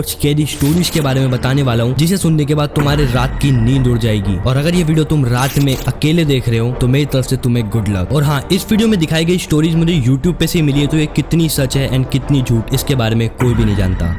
Scary stories के बारे में बताने वाला हूँ, जिसे सुनने के बाद तुम्हारे रात की नींद उड़ जाएगी। और अगर ये वीडियो तुम रात में अकेले देख रहे हो तो मेरी तरफ से तुम्हें गुड लक। और हाँ, इस वीडियो में दिखाई गई स्टोरीज मुझे यूट्यूब पे से मिली है, तो ये कितनी सच है एंड कितनी झूठ इसके बारे में कोई भी नहीं जानता।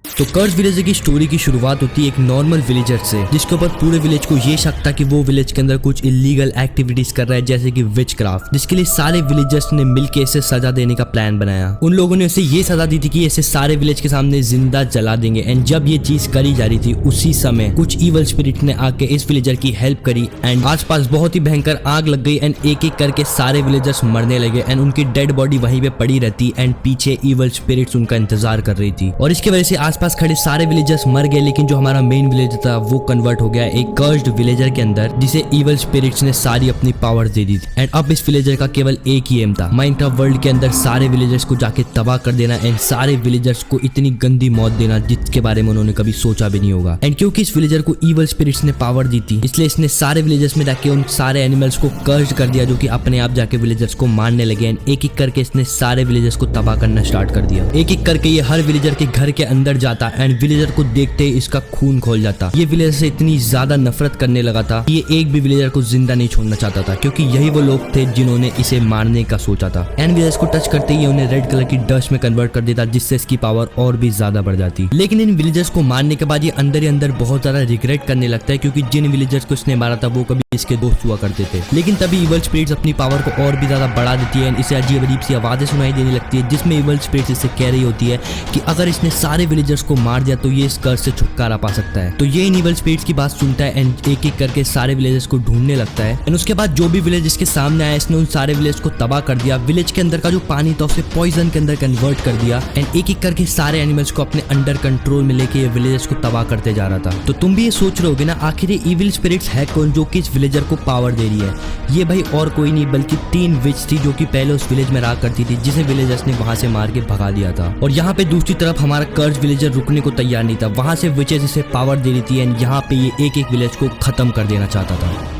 तो कर्ज विलेज की स्टोरी की शुरुआत होती है एक नॉर्मल विलेजर से, जिसके ऊपर पूरे विलेज को ये शक था कि वो विलेज के अंदर कुछ इलीगल एक्टिविटीज कर रहा है, जैसे कि विच क्राफ्ट, जिसके लिए सारे विलेजर्स ने मिलकर इसे सजा देने का प्लान बनाया। उन लोगों ने उसे ये सजा दी थी कि इसे सारे विलेज के सामने जिंदा जला देंगे। एंड जब ये चीज करी जा रही थी उसी समय कुछ इवल स्पिरिट ने आके इस विलेजर की हेल्प करी एंड आसपास बहुत ही भयंकर आग लग गई एंड एक एक करके सारे विलेजर्स मरने लगे एंड उनकी डेड बॉडी वहीं पे पड़ी रहती एंड पीछे इवल स्पिरिट्स उनका इंतजार कर रही थी। और इसकी वजह से आसपास खड़े सारे विलेजर्स मर गए, लेकिन जो हमारा मेन विलेजर था वो कन्वर्ट हो गया एक कर्स्ड विलेजर के अंदर, जिसे इवल स्पिरिट्स ने सारी अपनी पावर्स दे दी थी। एंड अब इस विलेजर का केवल एक ही एम था, माइनक्राफ्ट वर्ल्ड के अंदर सारे विलेजर्स को जाके तबाह कर देना एंड सारे विलेजर्स को इतनी गंदी मौत देना जिसके बारे में उन्होंने कभी सोचा भी नहीं होगा। एंड क्योंकि इस विलेजर को इवल स्पिरिट्स ने पावर दी थी, इसलिए इसने सारे विलेजर्स में जाके उन सारे एनिमल्स को कर्स्ड कर दिया, जो कि अपने आप जाके विलेजर्स को मारने लगे। एंड एक एक करके इसने सारे विलेजर्स को तबाह करना स्टार्ट कर दिया। एक एक करके ये हर विलेजर के घर के अंदर जाता एंड विलेजर को देखते ही इसका खून खोल जाता। ये विलेजर से इतनी ज्यादा नफरत करने लगा था कि ये एक भी विलेजर को जिंदा नहीं छोड़ना चाहता था, क्योंकि यही वो लोग थे जिन्होंने इसे मारने का सोचा था। एंड विलेजर्स को टच करते ही उन्हें रेड कलर की डस्ट में कन्वर्ट कर देता, जिससे इसकी पावर और भी ज्यादा बढ़ जाती। लेकिन इन विलेजर्स को मारने के बाद ये अंदर ही अंदर बहुत ज्यादा रिग्रेट करने लगता है, क्योंकि जिन विलेजर्स को इसने मारा था वो कभी इसके दोस्त हुआ करते थे। लेकिन तभी इवल स्पिरिट्स अपनी पावर को और भी ज्यादा बढ़ा देती है। इसे अजीब अजीब सी आवाजें सुनाई देने लगती है, जिसमें इवल स्पिरिट्स इससे कह रही होती है कि अगर इसने सारे विलेजर्स को मार दिया तो ये इस कर्ज से छुटकारा पा सकता है। तो ये इन इवल स्पिरिट्स की बात सुनता है एंड एक एक करके सारे विलेजर्स को ढूंढने लगता है। एंड उसके बाद जो भी विलेज इसके सामने आया, इसने उन सारे विलेज को तबाह कर दिया। विलेज के अंदर का जो पानी था उसे पॉइजन के अंदर कन्वर्ट कर दिया एंड एक एक करके सारे एनिमल्स को अपने अंडर कंट्रोल में लेके ये विलेजर्स को तबाह करते जा रहा था। तो तुम भी ये सोच रहे होगे ना, आखिर ये इविल स्पिरिट्स है कौन जो कि इस विलेजर को पावर दे रही है? ये भाई और कोई नहीं बल्कि 3 विच थी, जो कि पहले उस विलेज में रहा करती थी, जिसे विलेजर्स ने वहां से मार के भगा दिया था। और यहाँ पे दूसरी तरफ हमारा कर्ज विलेजर रुकने को तैयार नहीं था। वहां से विचेस इसे पावर दे रही थी एंड यहाँ पे ये एक एक विलेज को खत्म कर देना चाहता था।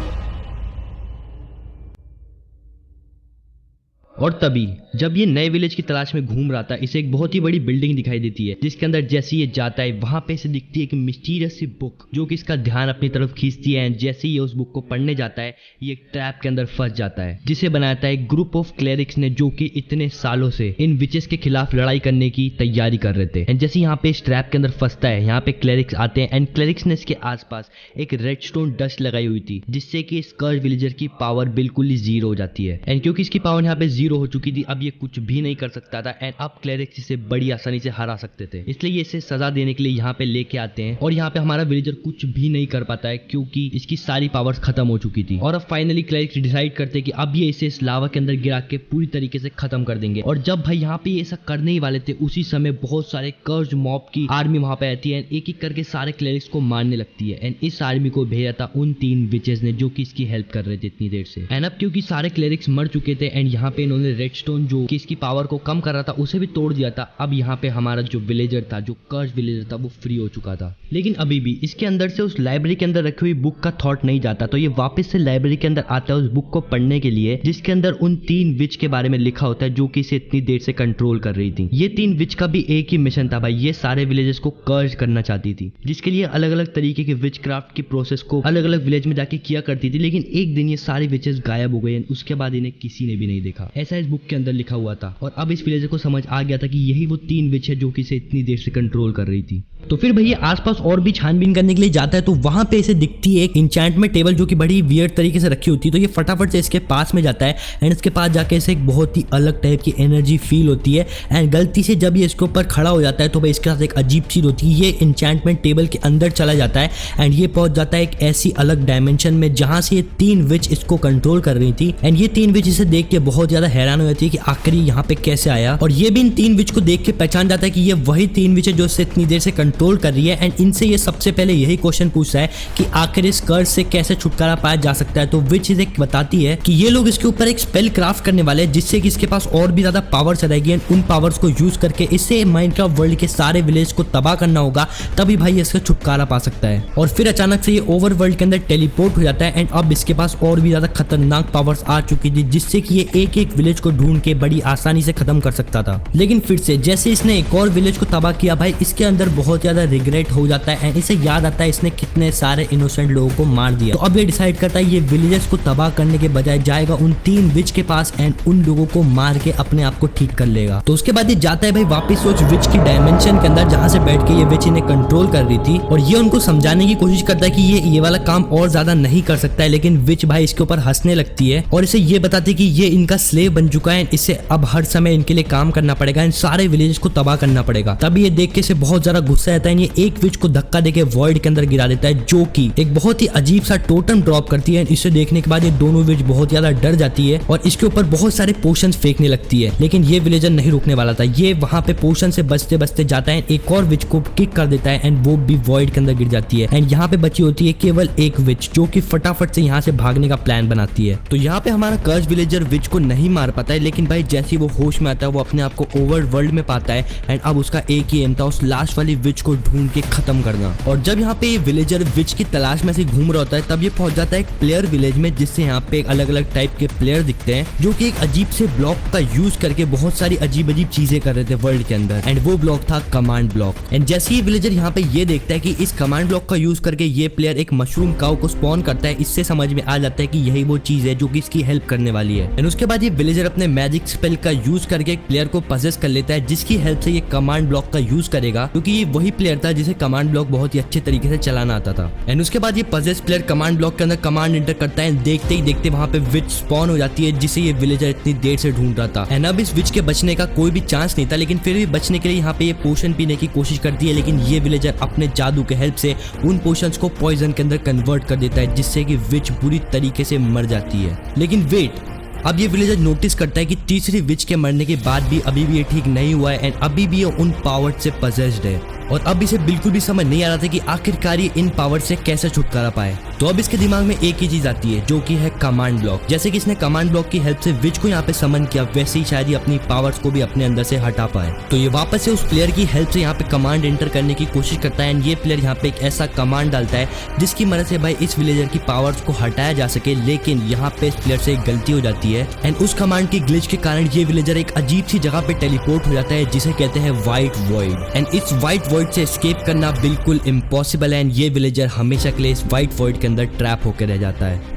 और तभी जब ये नए विलेज की तलाश में घूम रहा था, इसे एक बहुत ही बड़ी बिल्डिंग दिखाई देती है, जिसके अंदर जैसे ये जाता है वहां पे इसे दिखती है एक मिस्टीरियस सी बुक, जो कि इसका ध्यान अपनी तरफ खींचती है। एंड जैसे ही ये उस बुक को पढ़ने जाता है, ये एक ट्रैप के अंदर फंस जाता है, जिसे बनाया था एक ग्रुप ऑफ क्लेरिक्स ने, जो कि इतने सालों से इन विचेस के खिलाफ लड़ाई करने की तैयारी कर रहे थे। एंड जैसे यहाँ पे इस ट्रैप के अंदर फंसता है, यहाँ पे क्लेरिक्स आते हैं एंड क्लेरिक्स ने इसके आसपास एक रेडस्टोन डस्ट लगाई हुई थी, जिससे कि इस कर्ज विलेजर की पावर बिल्कुल ही जीरो हो जाती है। एंड क्योंकि इसकी पावर यहाँ पे जीरो हो चुकी थी, अब ये कुछ भी नहीं कर सकता था एंड अब क्लेरिक्स इसे बड़ी आसानी से हरा सकते थे। इसलिए ये इसे सजा देने के लिए यहाँ पे लेके आते हैं और यहाँ पे हमारा विलेजर कुछ भी नहीं कर पाता है, क्योंकि इसकी सारी पावर्स खत्म हो चुकी थी। और अब फाइनली क्लेरिक्स डिसाइड करते हैं कि अब ये इसे इस लावा के अंदर गिरा के पूरी तरीके से खत्म कर देंगे। और जब भाई यहाँ पे ये ऐसा करने ही वाले थे, उसी समय बहुत सारे कर्ज मॉब की आर्मी वहां पे आती है एंड एक एक करके सारे क्लेरिक्स को मारने लगती है। एंड इस आर्मी को भेजा था उन 3 विचेस ने, जो कि इसकी हेल्प कर रहे थे इतनी देर से। एंड अब क्योंकि सारे क्लेरिक्स मर चुके थे एंड यहाँ पे इन्होंने रेडस्टोन जो कि इसकी पावर को कम कर रहा था उसे भी तोड़ दिया था, अब यहाँ पे हमारा जो विलेजर था, जो कर्ज विलेजर था, वो फ्री हो चुका था। लेकिन अभी भी इसके अंदर से उस लाइब्रेरी के अंदर रखी हुई बुक का थॉट नहीं जाता, तो ये वापस से लाइब्रेरी के अंदर आता है उस बुक को पढ़ने के लिए, जिसके अंदर उन 3 विच के बारे में लिखा होता है, जो कि इसे इतनी देर से कंट्रोल कर रही थी। ये 3 विच का भी एक ही मिशन था भाई, ये सारे विलेजर्स को कर्ज करना चाहती थी, जिसके लिए अलग अलग तरीके के विच क्राफ्ट की प्रोसेस को अलग अलग विलेज में जाके किया करती थी। लेकिन एक दिन ये सारे विचेस गायब हो गए, उसके बाद इन्हें किसी ने भी नहीं देखा, ऐसा इस बुक के अंदर लिखा हुआ था। और अब इस विलेजर को समझ आ गया था कि यही वो 3 विच है जो कि इसे इतनी देर से कंट्रोल कर रही थी। तो फिर भैया आसपास और भी छानबीन करने के लिए जाता है, तो वहां पे इसे दिखती है एक इंचेंटमेंट टेबल, जो कि बड़ी वियर्ड तरीके से रखी होती है। तो ये फटाफट से इसके पास में जाता है एंड इसके पास जाके इसे एक बहुत ही अलग टाइप की एनर्जी फील होती है। एंड गलती से जब ये इसके ऊपर खड़ा हो जाता है, तो भाई इसके साथ एक अजीब चीज होती है, ये इंचेंटमेंट टेबल के अंदर चला जाता है एंड ये पहुंच जाता है एक ऐसी अलग डायमेंशन में, जहां से ये 3 विच इसको कंट्रोल कर रही थी। एंड ये 3 विच इसे देख के बहुत ज्यादा हैरान हो जाती है कि आखिर यहाँ पे कैसे आया। और ये भी इन 3 विच को देख के पहचान जाता है कि ये वही 3 विच है जो इससे इतनी देर से कंट्रोल कर रही है। एंड इनसे ये सबसे पहले यही क्वेश्चन पूछता है कि आखिर इस कर्ज से कैसे छुटकारा पाया जा सकता है। तो विच इसे बताती है कि ये लोग इसके ऊपर एक स्पेल क्राफ्ट करने वाले हैं, जिससे कि इसके पास और भी ज्यादा पावर्स रहेगी एंड उन पावर्स को यूज करके इसे माइनक्राफ्ट वर्ल्ड के सारे विलेज को तबाह करना होगा, तभी भाई इसका छुटकारा पा सकता है। और फिर अचानक से ये ओवरवर्ल्ड के अंदर टेलीपोर्ट हो जाता है एंड अब इसके पास और भी ज्यादा खतरनाक पावर्स आ चुकी थी, जिससे कि ये एक एक विलेज को ढूंढ के बड़ी आसानी से खत्म कर सकता था। लेकिन फिर से जैसे इसने एक और विलेज को तबाह किया भाई, इसके अंदर बहुत ज्यादा रिग्रेट हो जाता है एंड इसे याद आता है इसने कितने सारे इनोसेंट लोगों को मार दिया। तो अब ये डिसाइड करता है ये विलेजेस को तबाह करने के बजाय जाएगा उन 3 विच के पास एंड उन लोगों को मार के अपने आप को ठीक कर लेगा। तो उसके बाद ये जाता है भाई वापस उस विच की डायमेंशन के अंदर जहां से बैठ के ये विच इन्हें कंट्रोल कर रही थी, और ये उनको समझाने की कोशिश करता है कि ये वाला काम और ज्यादा नहीं कर सकता है। लेकिन विच भाई इसके ऊपर हंसने लगती है और इसे ये बताती है कि ये इनका स्लेव बन चुका है, इसे अब हर समय इनके लिए काम करना पड़ेगा एंड सारे विलेजेस को तबाह करना पड़ेगा। तभी ये देख के इसे बहुत ज्यादा गुस्सा आता है। ये एक विच को धक्का देके वॉइड के अंदर गिरा देता है, जो कि एक बहुत ही अजीब सा टोटम ड्रॉप करती है। इसे देखने के बाद ये दोनों विच बहुत ज्यादा डर जाती है और इसके ऊपर बहुत सारे पोशंस फेंकने लगती है। लेकिन ये विलेजर नहीं रुकने वाला था, ये वहां पे पोशन से बचते बचते जाता है, एक और विच को किक कर देता है एंड वो भी वॉइड के अंदर गिर जाती है। एंड यहाँ पे बची होती है केवल एक विच, जो कि फटाफट से यहाँ से भागने का प्लान बनाती है। तो यहाँ पे हमारा कर्ज विलेजर विच को नहीं मार पाता है, लेकिन भाई जैसे वो होश में आता है वो अपने आप को ओवर वर्ल्ड में पाता है एंड अब उसका एक ही एम था, उस लास्ट वाली विच को ढूंढ के खत्म करना। और जब यहाँ पे ये विलेजर विच की तलाश में से घूम रहा होता है तब ये पहुंच जाता है एक प्लेयर विलेज में, जिससे यहाँ पे अलग अलग टाइप के प्लेयर दिखते हैं जो कि एक अजीब से ब्लॉक का यूज करके बहुत सारी अजीब अजीब चीजें कर रहे थे वर्ल्ड के अंदर। एंड वो ब्लॉक था कमांड ब्लॉक। एंड जैसे ही विलेजर यहाँ पे ये देखता है कि इस कमांड ब्लॉक का यूज करके ये प्लेयर एक मशरूम काऊ को स्पॉन करता है, इससे समझ में आ जाता है कि यही वो चीज है जो कि इसकी हेल्प करने वाली है। एंड उसके बाद ये विलेजर अपने मैजिक स्पेल का यूज करके एक प्लेयर को पजेस कर लेता है, जिसकी हेल्प से ये कमांड ब्लॉक का यूज करेगा, क्योंकि ये वही प्लेयर था जिसे कमांड ब्लॉक बहुत ही अच्छे तरीके से चलाना आता था। एंड उसके बाद ये पजेस प्लेयर कमांड ब्लॉक के अंदर कमांड एंटर करता है, देखते ही देखते वहां पे विच स्पॉन हो जाती है, जिसे ये विलेजर इतनी देर से ढूंढ रहा था। एंड अब इस विच के बचने का कोई भी चांस नहीं था, लेकिन फिर भी बचने के लिए यहाँ पे ये पोशन पीने की कोशिश करती है, लेकिन ये विलेजर अपने जादू के हेल्प से उन पोशंस को पॉइजन के अंदर कन्वर्ट कर देता है, जिससे कि विच बुरी तरीके से मर जाती है। लेकिन वेट, अब ये विलेजर नोटिस करता है कि तीसरी विच के मरने के बाद भी अभी भी ये ठीक नहीं हुआ है एंड अभी भी ये उन पावर से पजेस्ड है, और अब इसे बिल्कुल भी समझ नहीं आ रहा था कि आखिरकार ये इन पावर से कैसे छुटकारा पाए। तो अब इसके दिमाग में एक ही चीज आती है, जो कि है कमांड ब्लॉक। जैसे कि इसने कमांड ब्लॉक की हेल्प से विच को यहाँ पे समन किया, वैसे ही शायद ये अपनी पावर्स को भी अपने अंदर से हटा पाए। तो ये वापस से उस प्लेयर की हेल्प से यहाँ पे कमांड एंटर करने की कोशिश करता है एंड ये प्लेयर यहाँ पे एक ऐसा कमांड डालता है जिसकी मदद से भाई इस विलेजर की पावर्स को हटाया जा सके। लेकिन यहाँ पे इस प्लेयर से एक गलती हो जाती है एंड उस कमांड की ग्लिच के कारण ये विलेजर एक अजीब सी जगह पे टेलीपोर्ट हो जाता है, जिसे कहते हैं व्हाइट वॉइड। एंड इस व्हाइट वॉइड से एस्केप करना बिल्कुल इम्पॉसिबल है एंड ये विलेजर हमेशा के लिए इस व्हाइट वॉइड के अंदर ट्रैप होकर रह जाता है।